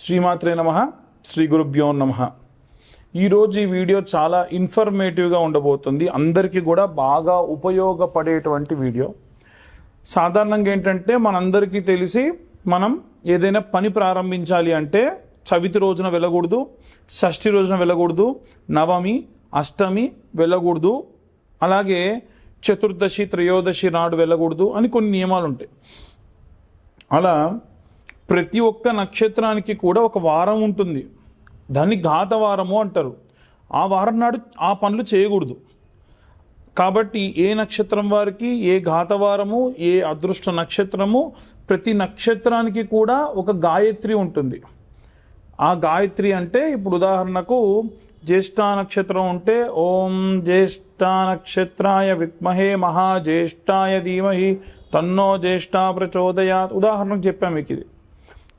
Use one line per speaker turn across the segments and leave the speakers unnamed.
శ్రీమాత్రే నమః. శ్రీ గురుభ్యో నమః. ఈరోజు ఈ వీడియో చాలా ఇన్ఫర్మేటివ్గా ఉండబోతుంది. అందరికీ కూడా బాగా ఉపయోగపడేటువంటి వీడియో. సాధారణంగా ఏంటంటే మనందరికీ తెలిసి మనం ఏదైనా పని ప్రారంభించాలి అంటే చవితి రోజున వెళ్ళకూడదు, షష్ఠి రోజున వెళ్ళకూడదు, నవమి అష్టమి వెళ్ళకూడదు, అలాగే చతుర్దశి త్రయోదశి నాడు వెళ్ళకూడదు అని కొన్ని నియమాలు ఉంటాయి. అలా ప్రతి ఒక్క నక్షత్రానికి కూడా ఒక వారం ఉంటుంది. దాన్ని ఘాతవారము అంటారు. ఆ వారం నాడు ఆ పనులు చేయకూడదు. కాబట్టి ఏ నక్షత్రం వారికి ఏ ఘాతవారము, ఏ అదృష్ట నక్షత్రము, ప్రతి నక్షత్రానికి కూడా ఒక గాయత్రి ఉంటుంది. ఆ గాయత్రి అంటే ఇప్పుడు ఉదాహరణకు జ్యేష్ఠ నక్షత్రం ఉంటే ఓం జ్యేష్ఠ నక్షత్రాయ విద్మహే మహాజ్యేష్ఠాయ ధీమహి తన్నో జ్యేష్ఠ ప్రచోదయాత్ ఉదాహరణకు చెప్పాము మీకు ఇది.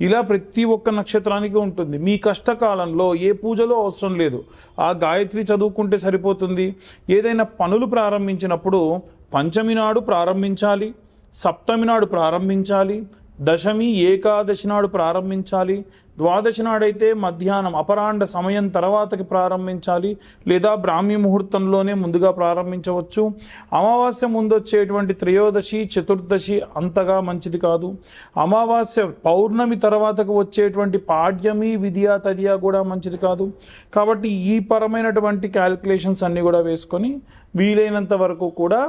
ఇలా ప్రతి ఒక్క నక్షత్రానికి ఉంటుంది. మీ కష్టకాలంలో ఏ పూజలో అవసరం లేదు, ఆ గాయత్రి చదువుకుంటే సరిపోతుంది. ఏదైనా పనులు ప్రారంభించినప్పుడు పంచమి నాడు ప్రారంభించాలి, సప్తమి నాడు ప్రారంభించాలి, దశమి ఏకాదశి నాడు ప్రారంభించాలి, ద్వాదశి నాడైతే మధ్యాహ్నం అపరాండ సమయం తర్వాతకి ప్రారంభించాలి, లేదా బ్రాహ్మీ ముహూర్తంలోనే ముందుగా ప్రారంభించవచ్చు. అమావాస్య ముందు వచ్చేటువంటి త్రయోదశి చతుర్దశి అంతగా మంచిది కాదు. అమావాస్య పౌర్ణమి తర్వాతకు వచ్చేటువంటి పాడ్యమి విద్యా తదియా కూడా మంచిది కాదు. కాబట్టి ఈ పరమైనటువంటి క్యాల్కులేషన్స్ అన్నీ కూడా వేసుకొని వీలైనంత వరకు కూడా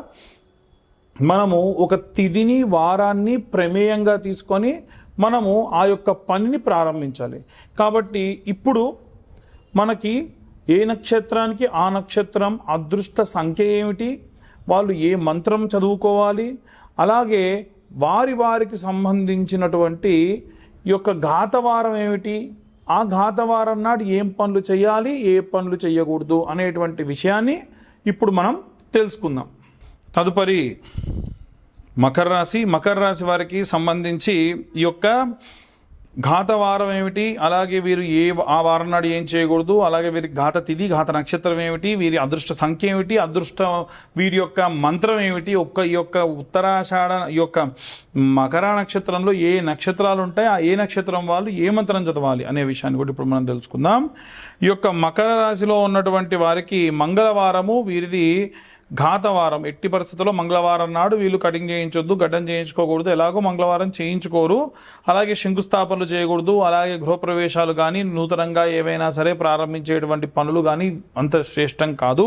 మనము ఒక తిథిని వారాన్ని ప్రమేయంగా తీసుకొని మనము ఆ యొక్క పనిని ప్రారంభించాలి. కాబట్టి ఇప్పుడు మనకి ఏ నక్షత్రానికి ఆ నక్షత్రం అదృష్ట సంఖ్య ఏమిటి, వాళ్ళు ఏ మంత్రం చదువుకోవాలి, అలాగే వారికి సంబంధించినటువంటి ఈ యొక్క ఘాతవారం ఏమిటి, ఆ ఘాతవారం నాడు ఏం పనులు చేయాలి, ఏ పనులు చేయకూడదు అనేటువంటి విషయాన్ని ఇప్పుడు మనం తెలుసుకుందాం. తదుపరి మకర రాశి వారికి సంబంధించి ఈ యొక్క ఘాతవారం ఏమిటి, అలాగే వీరు ఆ వారం నాడు ఏం చేయకూడదు, అలాగే వీరి ఘాత తిథి ఘాత నక్షత్రం ఏమిటి, వీరి అదృష్ట సంఖ్య ఏమిటి, వీరి యొక్క మంత్రం ఏమిటి, ఈ యొక్క ఉత్తరాషాఢ ఈ యొక్క మకర నక్షత్రంలో ఏ నక్షత్రాలు ఉంటాయి, ఆ ఏ నక్షత్రం వాళ్ళు ఏ మంత్రం చదవాలి అనే విషయాన్ని కూడా ఇప్పుడు మనం తెలుసుకుందాం. ఈ యొక్క మకర రాశిలో ఉన్నటువంటి వారికి మంగళవారము వీరిది ఘాతవారం. ఎట్టి పరిస్థితుల్లో మంగళవారం నాడు వీళ్ళు కటింగ్ చేయించొద్దు, గడ్డం చేయించుకోకూడదు. ఎలాగో మంగళవారం చేయించుకోరు. అలాగే శంకుస్థాపనలు చేయకూడదు, అలాగే గృహప్రవేశాలు కానీ నూతనంగా ఏవైనా సరే ప్రారంభించేటువంటి పనులు కానీ అంత శ్రేష్టం కాదు.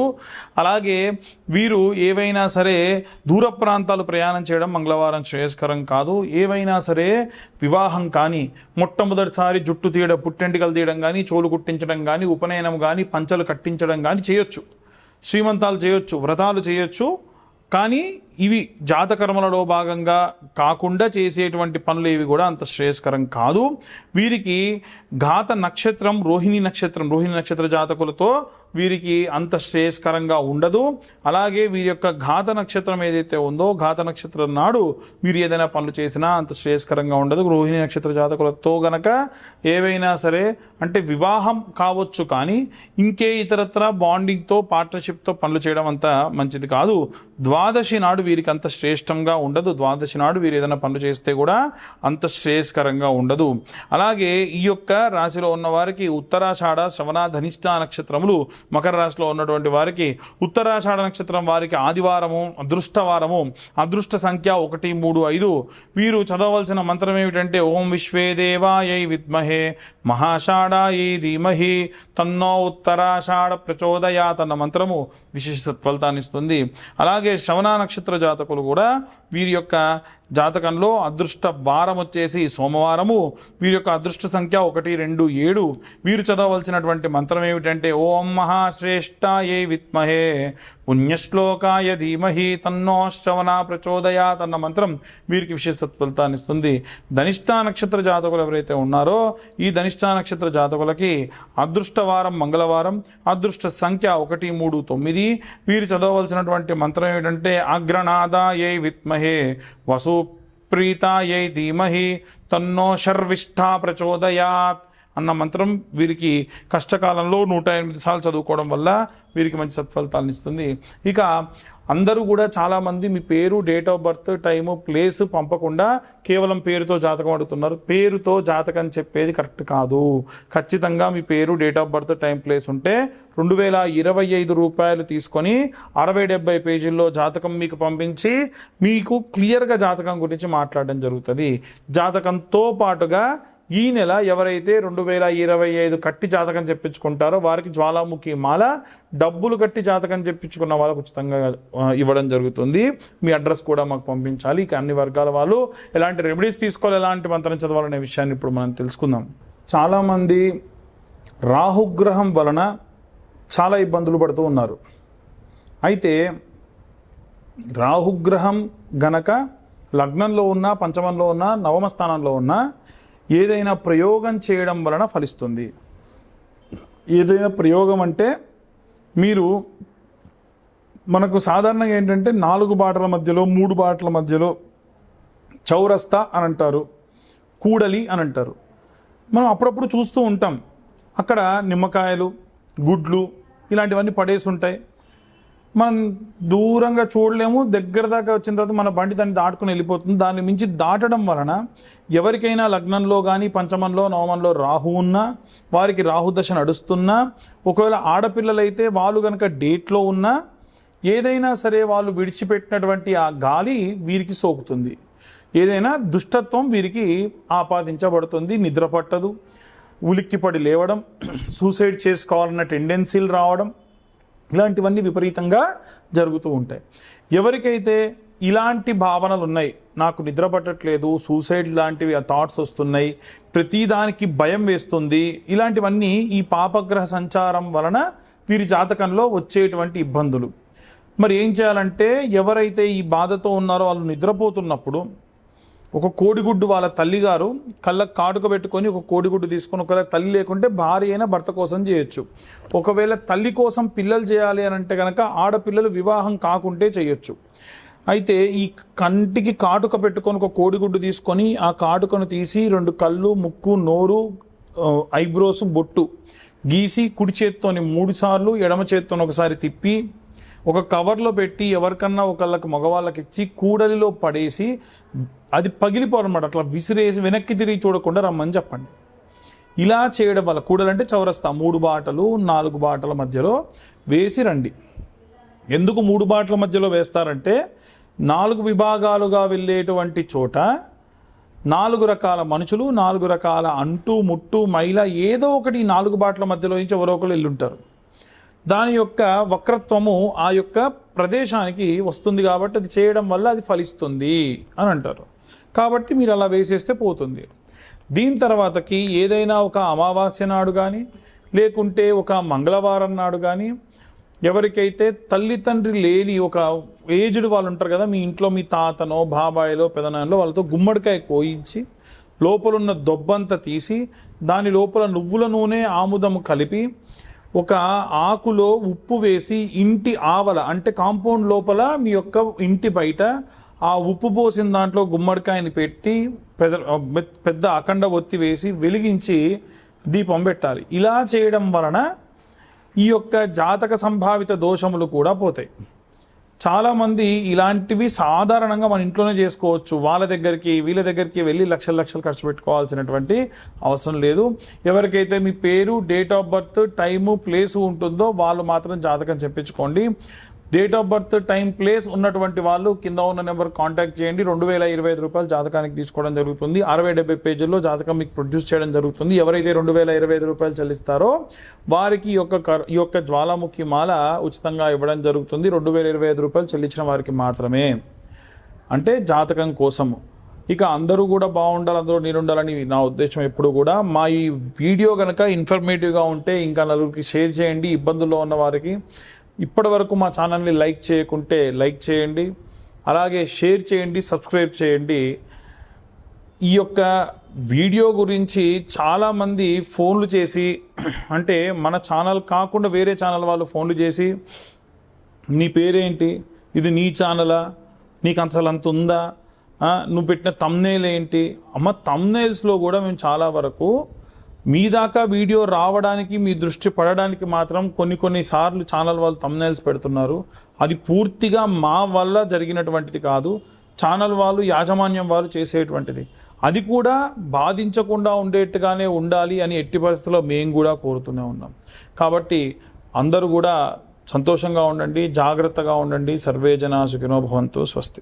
అలాగే వీరు ఏవైనా సరే దూర ప్రాంతాలు ప్రయాణం చేయడం మంగళవారం శ్రేయస్కరం కాదు. ఏవైనా సరే వివాహం కానీ, మొట్టమొదటిసారి జుట్టు తీయడం, పుట్టెంటికలు తీయడం కానీ, చోలు కుట్టించడం కానీ, ఉపనయనం కానీ, పంచలు కట్టించడం కానీ చేయొచ్చు, శ్రీమంతాలు చేయొచ్చు, వ్రతాలు చేయొచ్చు. కానీ ఇవి జాతకర్మలలో భాగంగా కాకుండా చేసేటువంటి పనులు ఏవి కూడా అంత శ్రేయస్కరం కాదు. వీరికి ఘాత నక్షత్రం రోహిణి నక్షత్ర జాతకులతో వీరికి అంత శ్రేయస్కరంగా ఉండదు. అలాగే వీరి యొక్క ఘాత నక్షత్రం ఏదైతే ఉందో ఘాత నక్షత్రం నాడు వీరు ఏదైనా పనులు చేసినా అంత శ్రేయస్కరంగా ఉండదు. రోహిణి నక్షత్ర జాతకులతో గనక ఏవైనా సరే అంటే వివాహం కావచ్చు, కానీ ఇంకే ఇతరత్ర బాండింగ్తో పార్ట్నర్షిప్తో పనులు చేయడం అంత మంచిది కాదు. ద్వాదశి నాడు వీరికి అంత శ్రేష్టంగా ఉండదు. ద్వాదశి నాడు వీరు ఏదైనా పనులు చేస్తే కూడా అంత శ్రేయస్కరంగా ఉండదు. అలాగే ఈ యొక్క రాశిలో ఉన్న వారికి ఉత్తరాషాఢ శ్రవణ ధనిష్ఠ నక్షత్రములు మకర రాశిలో ఉన్నటువంటి వారికి ఉత్తరాషాఢ నక్షత్రం వారికి ఆదివారము అదృష్టవారము, అదృష్ట సంఖ్య 1, 3, 5. వీరు చదవవలసిన మంత్రం ఏమిటంటే ఓం విశ్వే దేవాయై విద్మహే మహాషాఢాయై ధీమహి తన్నో ఉత్తరాషాఢ ప్రచోదయాత్ అన్న మంత్రము విశేష ఫలితాన్ని ఇస్తుంది. అలాగే శ్రవణ నక్షత్ర జాతకులు కూడా వీరి యొక్క జాతకంలో అదృష్ట వారం వచ్చేసి సోమవారము. వీరి యొక్క అదృష్ట సంఖ్య 1, 2, 7. వీరు చదవవలసినటువంటి మంత్రం ఏమిటంటే ఓం మహాశ్రేష్ఠాయై విద్మహే పుణ్యశ్లోకాయ ధీమహి తన్నో శ్రవణ ప్రచోదయాత్ అన్న మంత్రం వీరికి విశేష ఫలితాన్ని ఇస్తుంది. ధనిష్ఠ నక్షత్ర జాతకులు ఎవరైతే ఉన్నారో ఈ ధనిష్ఠ నక్షత్ర జాతకులకి అదృష్ట వారం మంగళవారం, అదృష్ట సంఖ్య 1, 3, 9. వీరు చదవవలసినటువంటి మంత్రం ఏమిటంటే అగ్రనాదాయై విద్మహే వసు ప్రీతాయై ధీమహి తన్నో శర్విష్ఠా ప్రచోదయాత్ అన్న మంత్రం వీరికి కష్టకాలంలో 108 సార్లు చదువుకోవడం వల్ల వీరికి మంచి సత్ఫలితాలను ఇస్తుంది. ఇక అందరూ కూడా చాలామంది మీ పేరు, date of birth, time, place పంపకుండా కేవలం పేరుతో జాతకం అడుగుతున్నారు. పేరుతో జాతకం చెప్పేది కరెక్ట్ కాదు. ఖచ్చితంగా మీ పేరు, date of birth, time, place ఉంటే 2025 రూపాయలు తీసుకొని 60-70 పేజీల్లో జాతకం మీకు పంపించి మీకు క్లియర్గా జాతకం గురించి మాట్లాడడం జరుగుతుంది. జాతకంతో పాటుగా ఈ నెల ఎవరైతే 2025 కట్టి జాతకం చెప్పించుకుంటారో వారికి జ్వాలాముఖి మాల, డబ్బులు కట్టి జాతకం చెప్పించుకున్న వాళ్ళకు ఉచితంగా ఇవ్వడం జరుగుతుంది. మీ అడ్రస్ కూడా మాకు పంపించాలి. ఇక అన్ని వర్గాల వాళ్ళు ఎలాంటి రెమెడీస్ తీసుకోవాలి, ఎలాంటి మంత్రం చదవాలనే విషయాన్ని ఇప్పుడు మనం తెలుసుకుందాం. చాలామంది రాహుగ్రహం వలన చాలా ఇబ్బందులు పడుతూ ఉన్నారు. అయితే రాహుగ్రహం గనక లగ్నంలో ఉన్న, పంచమంలో ఉన్న, నవమ స్థానంలో ఉన్న ఏదైనా ప్రయోగం చేయడం వలన ఫలిస్తుంది. ఏదైనా ప్రయోగం అంటే మీరు మనకు సాధారణంగా ఏంటంటే 4 బాటల మధ్యలో, 3 బాటల మధ్యలో చౌరస్తా అని అంటారు, కూడలి అని అంటారు. మనం అప్పుడప్పుడు చూస్తూ ఉంటాం. అక్కడ నిమ్మకాయలు, గుడ్లు ఇలాంటివన్నీ పడేసి ఉంటాయి. మనం దూరంగా చూడలేము. దగ్గర దాకా వచ్చిన తర్వాత మన బండి దాన్ని దాటుకుని వెళ్ళిపోతుంది. దాన్ని మించి దాటడం వలన ఎవరికైనా లగ్నంలో కానీ, పంచమంలో, నవమంలో రాహు ఉన్నా, వారికి రాహు దశ నడుస్తున్నా, ఒకవేళ ఆడపిల్లలైతే వాళ్ళు కనుక డేట్లో ఉన్నా, ఏదైనా సరే వాళ్ళు విడిచిపెట్టినటువంటి ఆ గాలి వీరికి సోకుతుంది. ఏదైనా దుష్టత్వం వీరికి ఆపాదించబడుతుంది. నిద్ర పట్టదు, ఉలిక్కిపడి లేవడం, సూసైడ్ చేసుకోవాలన్న టెండెన్సీలు రావడం, ఇలాంటివన్నీ విపరీతంగా జరుగుతూ ఉంటాయి. ఎవరికైతే ఇలాంటి భావనలు ఉన్నాయి, నాకు నిద్ర పట్టట్లేదు, సూసైడ్ లాంటివి థాట్స్ వస్తున్నాయి, ప్రతిదానికి భయం వేస్తుంది, ఇలాంటివన్నీ ఈ పాపగ్రహ సంచారం వలన వీరి జాతకంలో వచ్చేటువంటి ఇబ్బందులు. మరి ఏం చేయాలంటే, ఎవరైతే ఈ బాధతో ఉన్నారో వాళ్ళు నిద్రపోతున్నప్పుడు ఒక కోడిగుడ్డు వాళ్ళ తల్లిగారు కళ్ళకు కాటుక పెట్టుకొని ఒక కోడిగుడ్డు తీసుకొని, ఒకవేళ తల్లి లేకుంటే భార్య అయినా భర్త కోసం చేయొచ్చు. ఒకవేళ తల్లి కోసం పిల్లలు చేయాలి అని అంటే కనుక ఆడపిల్లలు వివాహం కాకుంటే చేయొచ్చు. అయితే ఈ కంటికి కాటుక పెట్టుకొని ఒక కోడిగుడ్డు తీసుకొని ఆ కాటుకను తీసి 2 కళ్ళు, ముక్కు, నోరు, ఐబ్రోస్, బొట్టు గీసి కుడి చేత్తోని 3 సార్లు, ఎడమ చేత్తోని ఒకసారి తిప్పి ఒక కవర్లో పెట్టి ఎవరికన్నా ఒకళ్ళకి మగవాళ్ళకి ఇచ్చి కూడలిలో పడేసి అది పగిలిపోవాలన్నమాట. అట్లా విసిరేసి వెనక్కి తిరిగి చూడకుండా రమ్మని చెప్పండి. ఇలా చేయడం వల్ల కూడలంటే చౌరస్తా 3 బాటలు, 4 బాటల మధ్యలో వేసి రండి. ఎందుకు 3 బాటల మధ్యలో వేస్తారంటే 4 విభాగాలుగా వెళ్ళేటువంటి చోట 4 రకాల మనుషులు, 4 రకాల అంటు ముట్టు మైల ఏదో ఒకటి 4 బాటల మధ్యలో నుంచి ఎవరో ఒకరు వెళ్ళుంటారు. దాని యొక్క వక్రత్వము ఆ యొక్క ప్రదేశానికి వస్తుంది కాబట్టి అది చేయడం వల్ల అది ఫలిస్తుంది అని అంటారు. కాబట్టి మీరు అలా వేసేస్తే పోతుంది. దీని తర్వాతకి ఏదైనా ఒక అమావాస్య నాడు కానీ, లేకుంటే ఒక మంగళవారం నాడు కానీ, ఎవరికైతే తల్లి తండ్రి లేని ఒక ఏజ్డ్ వాళ్ళు ఉంటారు కదా, మీ ఇంట్లో మీ తాతనో, బాబాయిలో, పెదనాన్నలో వాళ్ళతో గుమ్మడికాయ కోయించి లోపలున్న దొబ్బంతా తీసి దాని లోపల నువ్వుల నూనె, ఆముదము కలిపి ఒక ఆకులో ఉప్పు వేసి ఇంటి ఆవల అంటే కాంపౌండ్ లోపల మీ యొక్క ఇంటి బయట ఆ ఉప్పు పోసిన దాంట్లో గుమ్మడికాయని పెట్టి పెద్ద అఖండ ఒత్తి వేసి వెలిగించి దీపం పెట్టాలి. ఇలా చేయడం వలన ఈ యొక్క జాతక సంభావిత దోషములు కూడా పోతాయి. చాలామంది ఇలాంటివి సాధారణంగా మన ఇంట్లోనే చేసుకోవచ్చు. వాళ్ళ దగ్గరికి వీళ్ళ దగ్గరికి వెళ్ళి లక్షలు ఖర్చు పెట్టుకోవాల్సినటువంటి అవసరం లేదు. ఎవరికైతే మీ పేరు, date of birth, time, place ఉంటుందో వాళ్ళు మాత్రం జాతకం చెప్పించుకోండి. Date of birth, time, place ఉన్నటువంటి వాళ్ళు కింద ఉన్న నెంబర్ కాంటాక్ట్ చేయండి. 2025 రూపాయలు జాతకానికి తీసుకోవడం జరుగుతుంది. 60-70 పేజీల్లో జాతకం మీకు ప్రొడ్యూస్ చేయడం జరుగుతుంది. ఎవరైతే 2025 రూపాయలు చెల్లిస్తారో వారికి ఈ యొక్క జ్వాలాముఖి మాల ఉచితంగా ఇవ్వడం జరుగుతుంది. 2025 రూపాయలు చెల్లించిన వారికి మాత్రమే, అంటే జాతకం కోసము. ఇక అందరూ కూడా బాగుండాలి, అందరూ నేనుండాలని నా ఉద్దేశం ఎప్పుడు కూడా. మా ఈ వీడియో కనుక ఇన్ఫర్మేటివ్గా ఉంటే ఇంకా నలుగురికి షేర్ చేయండి. ఇబ్బందుల్లో ఉన్న వారికి ఇప్పటి వరకు మా ఛానల్ని లైక్ చేయకుంటే లైక్ చేయండి, అలాగే షేర్ చేయండి, సబ్స్క్రైబ్ చేయండి. ఈ యొక్క వీడియో గురించి చాలామంది ఫోన్లు చేసి, అంటే మన ఛానల్ కాకుండా వేరే ఛానల్ వాళ్ళు ఫోన్లు చేసి, నీ పేరేంటి, ఇది నీ ఛానలా, నీకు అంత ఉందా, నువ్వు పెట్టిన థంబ్నెయిల్ ఏంటి. అమ్మ, థంబ్నెయిల్స్లో కూడా మేము చాలా వరకు మీ దాకా వీడియో రావడానికి, మీ దృష్టి పడడానికి మాత్రం కొన్ని సార్లు ఛానల్ వాళ్ళు థంబ్నైల్స్ పెడుతున్నారు. అది పూర్తిగా మా వల్ల జరిగినటువంటిది కాదు, ఛానల్ వాళ్ళు, యాజమాన్యం వాళ్ళు చేసేటువంటిది. అది కూడా బాధించకుండా ఉండేట్టుగానే ఉండాలి అని ఎట్టి పరిస్థితుల్లో మేము కూడా కోరుతూనే ఉన్నాం. కాబట్టి అందరూ కూడా సంతోషంగా ఉండండి, జాగ్రత్తగా ఉండండి. సర్వే జనా సుఖినో భవంతు. స్వస్తి.